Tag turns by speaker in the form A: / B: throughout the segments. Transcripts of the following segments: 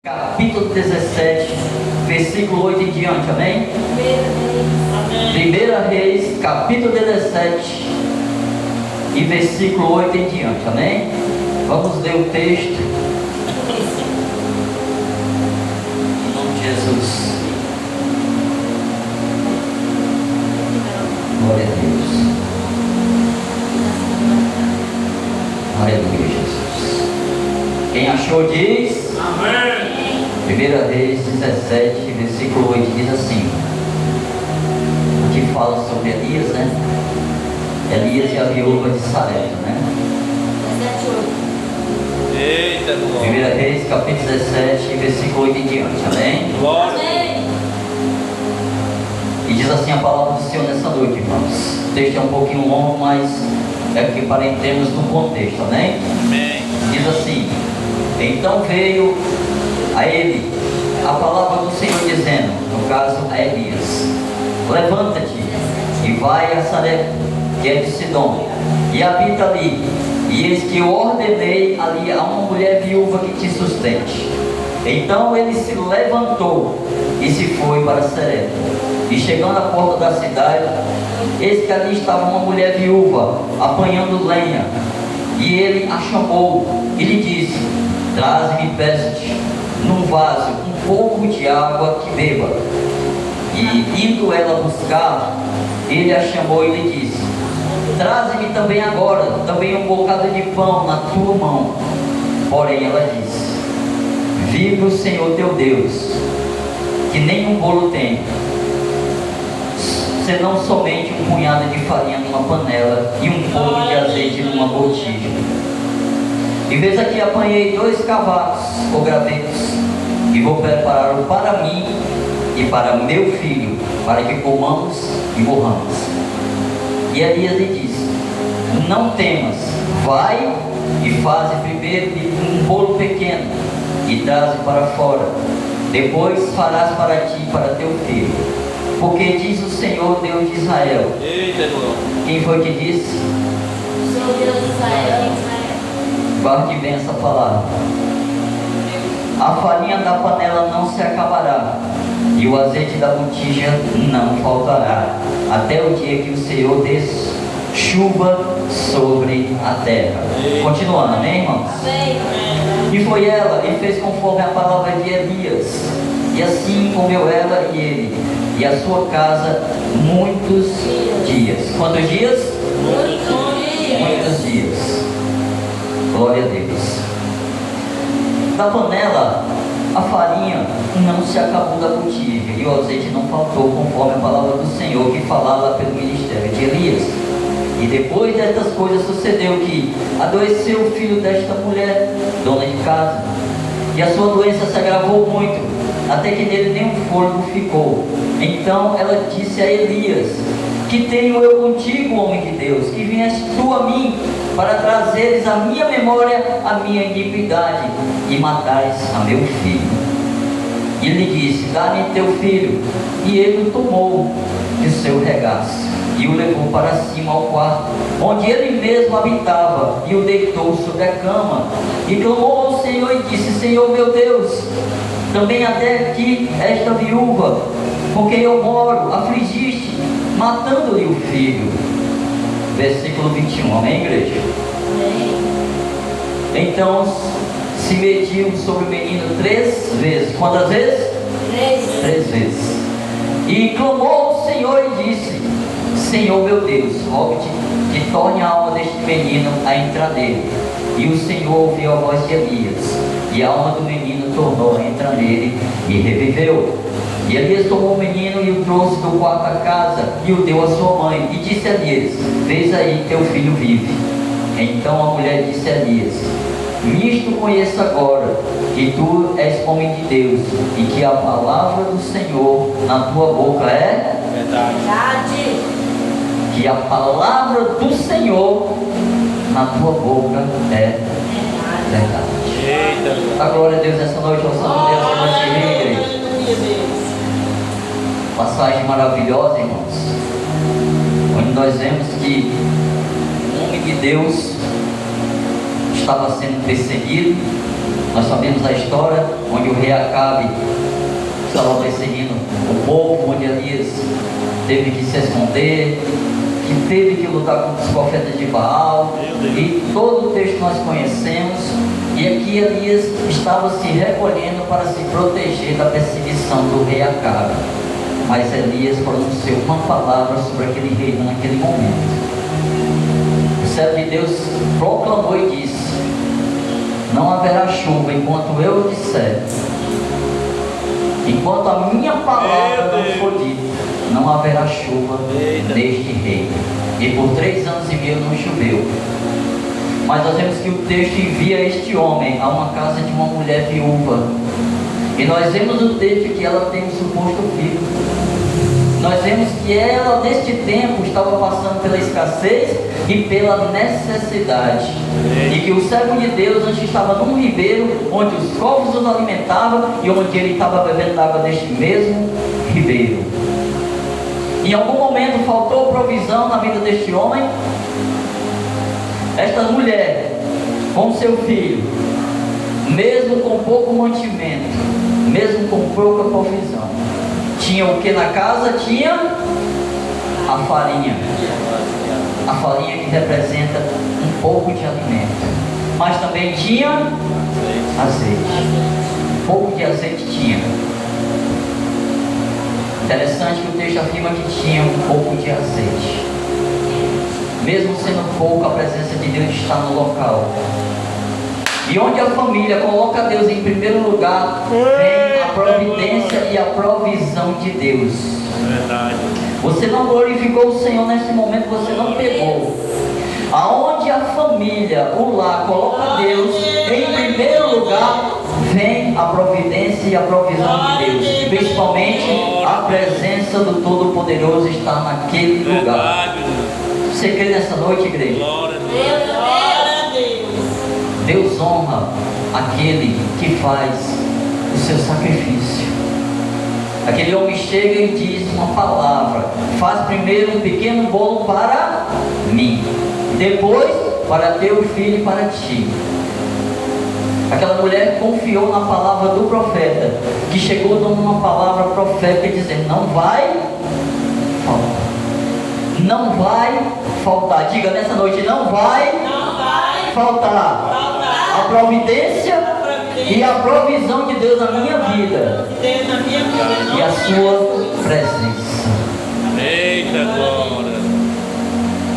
A: Capítulo 17, versículo 8 em diante, amém? Primeira Reis, capítulo 17 e versículo 8 em diante, amém? Vamos ler o texto. Em nome de Jesus. Glória a Deus. Aleluia, Jesus. Quem achou diz amém. Primeira Reis 17, versículo 8 diz assim. Aqui fala sobre Elias, né? Elias e a viúva de Sarepta, né?
B: 17:8. Eita, glória.
A: Primeira Reis, capítulo 17, versículo 8 em diante, amém?
B: Glória.
A: E diz assim a palavra do Senhor nessa noite, irmãos. O texto é um pouquinho longo, mas é que para entrarmos no contexto, amém?
B: Amém.
A: Diz assim: então veio a ele a palavra do Senhor dizendo, no caso a Elias: levanta-te e vai a Sarepta, que é de Sidom, e habita ali, e eis que eu ordenei ali a uma mulher viúva que te sustente. Então ele se levantou e se foi para Sarepta, e chegando à porta da cidade, eis que ali estava uma mulher viúva apanhando lenha, e ele a chamou e lhe disse: traze-me, peço-te, num vaso um pouco de água que beba. E indo ela buscar, ele a chamou e lhe disse: traze-me também agora também um bocado de pão na tua mão. Porém ela disse: vive o Senhor teu Deus, que nem um bolo tem, senão somente um punhado de farinha numa panela e um pouco de azeite numa botija. E vês aqui, apanhei 2 cavacos ou gravetos, e vou prepará-lo para mim e para meu filho, para que comamos e morramos. E Elias lhe disse: não temas, vai e faze primeiro um bolo pequeno, e traze para fora, depois farás para ti e para teu filho. Porque diz o Senhor Deus de Israel.
B: Eita, glória.
A: Quem foi que disse?
C: O Senhor Deus de Israel.
A: Guarde bem essa palavra. A farinha da panela não se acabará, e o azeite da botija não faltará, até o dia que o Senhor des chuva sobre a terra. Continuando, amém, irmãos? E foi ela e fez conforme a palavra de Elias, e assim comeu ela e ele e a sua casa muitos dias. Quantos dias? Muitos dias. Glória a Deus. Da panela, a farinha não se acabou da botija, e o azeite não faltou, conforme a palavra do Senhor que falava pelo ministério de Elias. E depois destas coisas sucedeu que adoeceu o filho desta mulher, dona de casa, e a sua doença se agravou muito, até que nele nem um fôlego ficou. Então ela disse a Elias: que tenho eu contigo, homem de Deus, que vieste tu a mim para trazeres à minha memória a minha iniquidade e matares a meu filho. E ele disse: dá-me teu filho. E ele o tomou de seu regaço e o levou para cima ao quarto, onde ele mesmo habitava, e o deitou sobre a cama, e clamou ao Senhor e disse: Senhor meu Deus, também até aqui esta viúva, com quem eu moro, afligiste, matando-lhe o filho. Versículo 21, amém, igreja? Então se mediu sobre o menino 3 vezes. Quantas vezes? 3 vezes. E clamou ao Senhor e disse: Senhor meu Deus, rogo-te que torne a alma deste menino a entrar nele. E o Senhor ouviu a voz de Elias, e a alma do menino tornou a entrar nele, e reviveu. E Elias tomou o menino e o trouxe do quarto da casa, e o deu à sua mãe, e disse a Elias: vês aí, teu filho vive. Então a mulher disse a Elias: nisto conheço agora que tu és homem de Deus, e que a palavra do Senhor na tua boca é
B: Verdade.
A: que a palavra do Senhor na tua boca é verdade.
B: Eita,
A: A glória a Deus nessa noite, ao santo Deus, essa noite, igreja. Passagem maravilhosa, irmãos, onde nós vemos que o homem de Deus estava sendo perseguido, Nós sabemos a história onde o rei Acabe estava perseguindo o povo, onde Elias teve que se esconder, que teve que lutar contra os profetas de Baal, e todo o texto nós conhecemos. E aqui Elias estava se recolhendo para se proteger da perseguição do rei Acabe. Mas Elias pronunciou uma palavra sobre aquele reino naquele momento. O servo de Deus proclamou e disse: não haverá chuva enquanto eu disser, enquanto a minha palavra não for dita, não haverá chuva neste reino. E por 3 anos e meio não choveu. Mas nós vemos que o texto envia este homem a uma casa de uma mulher viúva. E nós vemos o texto que ela tem um suposto filho. Nós vemos que ela, neste tempo, estava passando pela escassez e pela necessidade. E que o servo de Deus antes estava num ribeiro, onde os corvos os alimentavam e onde ele estava bebendo água deste mesmo ribeiro. Em algum momento faltou provisão na vida deste homem. Esta mulher, com seu filho, mesmo com pouco mantimento, mesmo com pouca provisão, tinha o que na casa? Tinha a farinha. A farinha que representa um pouco de alimento. Mas também tinha azeite. Um pouco de azeite tinha. Interessante que o texto afirma que tinha um pouco de azeite. Mesmo sendo pouco, a presença de Deus está no local. E onde a família coloca Deus em primeiro lugar, vem a providência e a provisão de Deus.
B: Verdade.
A: Você não glorificou o Senhor nesse momento, você não pegou. Aonde a família, o lar, coloca Deus em primeiro lugar, vem a providência e a provisão de Deus. E principalmente a presença do Todo-Poderoso está naquele lugar. Você crê nessa noite, igreja?
B: Glória a Deus.
A: Deus honra aquele que faz o seu sacrifício. Aquele homem chega e diz uma palavra: faz primeiro um pequeno bolo para mim, depois para teu filho e para ti. Aquela mulher confiou na palavra do profeta, que chegou dando uma palavra profética dizendo: não vai faltar. Não vai faltar. Diga nessa noite: não vai faltar a providência e a provisão de Deus na minha vida e a sua presença.
B: Eita glória.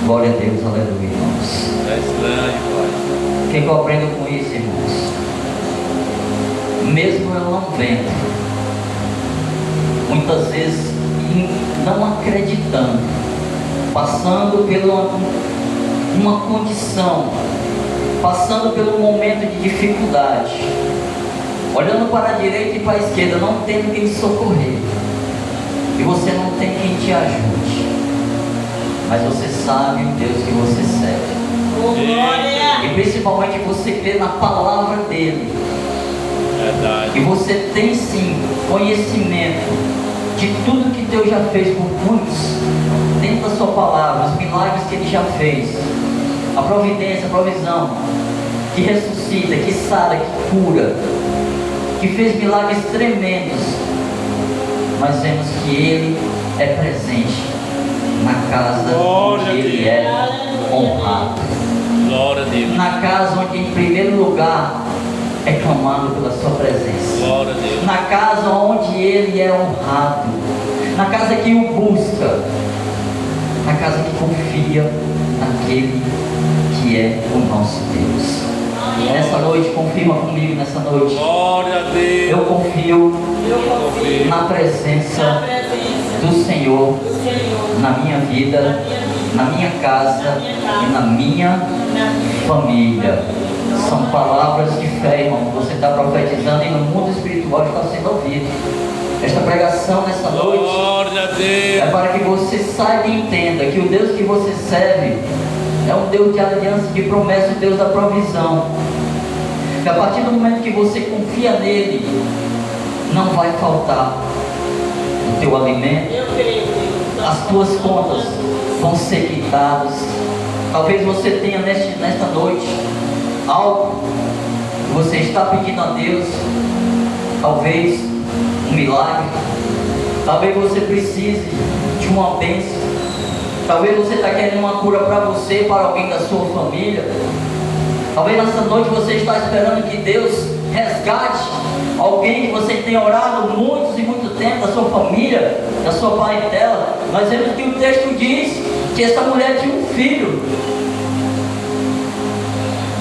A: Glória a Deus, aleluia, irmãos.
B: É estranho, Pai.
A: O que eu aprendo com isso, irmãos? Mesmo eu não vendo, muitas vezes não acreditando, passando por uma condição, passando pelo momento de dificuldade, olhando para a direita e para a esquerda, não tendo quem socorrer, e você não tem quem te ajude, mas você sabe o Deus que você serve, e principalmente você crê na palavra dele.
B: Verdade.
A: E você tem sim conhecimento de tudo que Deus já fez por muitos, dentro da sua palavra, os milagres que ele já fez, a providência, a provisão, que ressuscita, que sara, que cura, que fez milagres tremendos. Mas vemos que ele é presente na casa onde ele é honrado,
B: Glória a Deus.
A: na casa onde em primeiro lugar é clamado pela sua presença,
B: Glória a Deus.
A: na casa onde ele é honrado, na casa que o busca, na casa que confia naquele que é o nosso Deus. Nessa noite, confirma comigo nessa noite.
B: Glória a Deus.
A: Eu confio
B: confio
A: na presença do Senhor na minha vida, na minha casa e na minha família. São palavras de fé, irmão. Você está profetizando e no mundo espiritual está sendo ouvido. Esta pregação nessa noite
B: Glória a Deus.
A: é para que você saiba e entenda que o Deus que você serve é um Deus de aliança, de promessa, um Deus da provisão. Que a partir do momento que você confia nele, não vai faltar o teu alimento, as tuas contas vão ser quitadas. Talvez você tenha nesta noite algo que Você está pedindo a Deus, talvez, um milagre. Talvez você precise de uma bênção. Talvez você está querendo uma cura para você, para alguém da sua família. Talvez nessa noite você está esperando que Deus resgate alguém que você tem orado muitos e muito tempo, da sua família, da sua parentela. Nós vemos que o texto diz que essa mulher tinha um filho.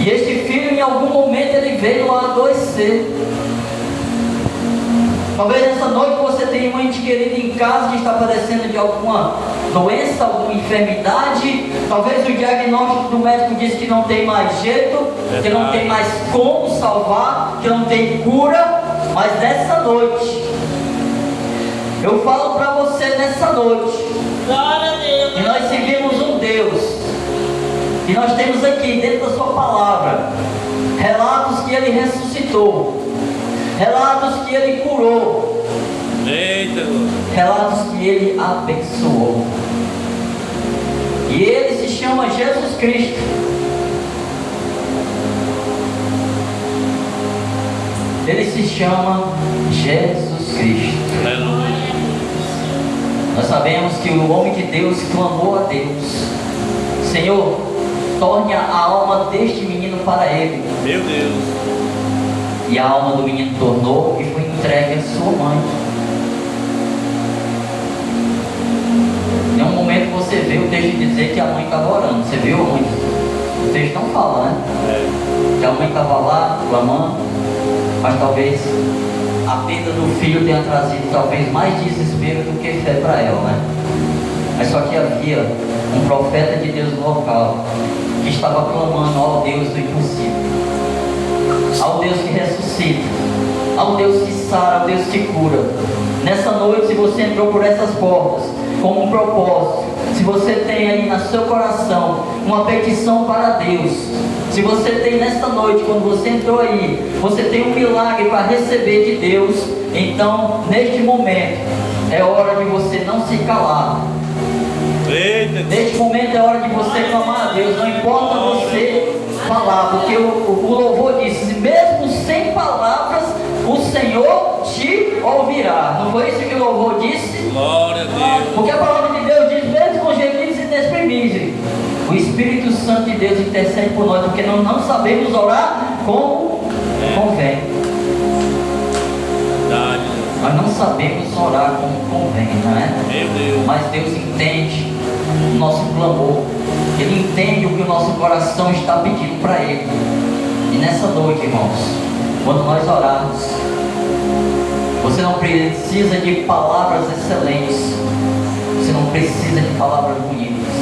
A: E este filho, em algum momento, ele veio a adoecer. Talvez nessa noite você tenha um ente querido em casa que está padecendo de alguma doença, alguma enfermidade. Talvez o diagnóstico do médico diz que não tem mais jeito, que não tem mais como salvar, que não tem cura. Mas nessa noite, eu falo para você nessa noite, que nós seguimos um Deus. E nós temos aqui dentro da sua palavra relatos que ele ressuscitou, relatos que ele curou,
B: Eita.
A: relatos que ele abençoou. E ele se chama Jesus Cristo. Ele se chama Jesus Cristo.
B: Aleluia.
A: Nós sabemos que o homem de Deus clamou a Deus: Senhor, torne a alma deste menino para ele.
B: Meu Deus.
A: E a alma do menino tornou e foi entregue à sua mãe. Em um momento você vê o texto dizer que a mãe estava orando. Você viu, mãe? O texto não fala, né? Que a mãe estava lá clamando, mas talvez a perda do filho tenha trazido talvez mais desespero do que fé para ela, né? Mas só que havia um profeta de Deus no local que estava clamando ao Deus do impossível, ao Deus que ressuscita, ao Deus que sara, ao Deus que cura. Nessa noite, se você entrou por essas portas com um propósito, se você tem aí no seu coração uma petição para Deus, se você tem nesta noite, quando você entrou aí, você tem um milagre para receber de Deus, então neste momento é hora de você não se calar.
B: Eita.
A: Neste momento é hora de você clamar a Deus. Não importa você falar, porque o louvor diz: mesmo sem palavras, o Senhor te ouvirá. Não foi isso que o louvor disse?
B: Glória a Deus.
A: Porque a palavra de Deus diz: mesmo com gemidos inexprimíveis, o Espírito Santo de Deus intercede por nós, porque nós não sabemos orar como convém.
B: Verdade.
A: Nós não sabemos orar como convém, não é?
B: Meu Deus.
A: Mas Deus entende o nosso clamor. Ele entende o que o nosso coração está pedindo para Ele. E nessa noite, irmãos, quando nós orarmos, você não precisa de palavras excelentes, você não precisa de palavras bonitas,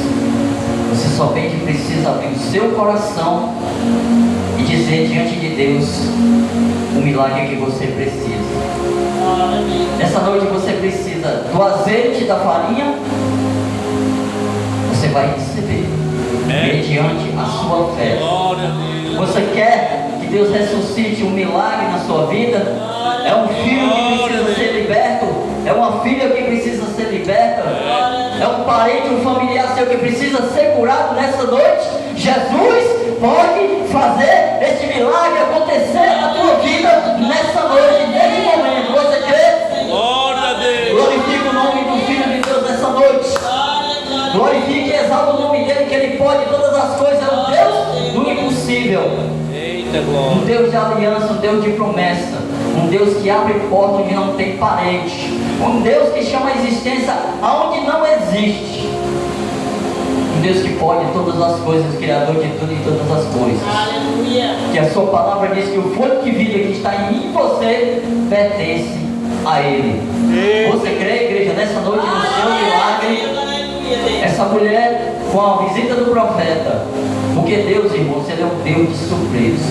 A: você somente precisa abrir o seu coração e dizer diante de Deus o milagre que você precisa. Nessa noite você precisa do azeite, da farinha. Você vai receber mediante a sua fé.
B: Glória a Deus.
A: Você quer que Deus ressuscite um milagre na sua vida? É um filho que precisa ser liberto? É uma filha que precisa ser liberta? É um parente, um familiar seu que precisa ser curado nessa noite? Jesus pode fazer este milagre acontecer na tua vida nessa noite, nesse momento. Você crê?
B: Glória a Deus.
A: Glorifica o nome do Filho de Deus nessa noite. Glorifique e exalta o nome dele, que ele pode todas as coisas. É um Deus do impossível,
B: Eita,
A: um
B: glória.
A: Deus de aliança, um Deus de promessa, um Deus que abre porta onde não tem parede, um Deus que chama a existência aonde não existe, um Deus que pode todas as coisas, Criador de tudo e todas as coisas.
C: Aleluia.
A: Que a sua palavra diz que o fogo de vida que está em mim e você pertence a Ele. Você crê, igreja, nessa noite no seu milagre? Essa mulher, com a visita do profeta, porque Deus, irmãos, Ele é um Deus de surpresa.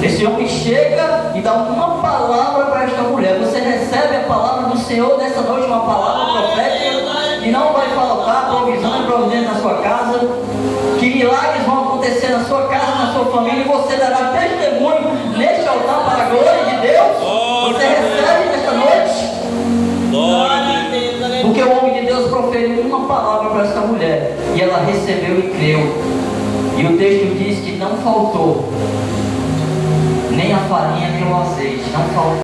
A: Esse homem chega e dá uma palavra para esta mulher. Você recebe a palavra do Senhor nessa noite, uma palavra profética, que não vai faltar provisão e providência na sua casa, que milagres vão acontecer na sua casa, na sua família, e você dará testemunho neste altar para a glória de Deus. Você recebe nesta noite?
B: Glória a Deus.
A: Porque o homem de Deus proferiu uma palavra para esta mulher, e ela recebeu e creu. E o texto diz que não não faltou nem a farinha nem o azeite, não faltou.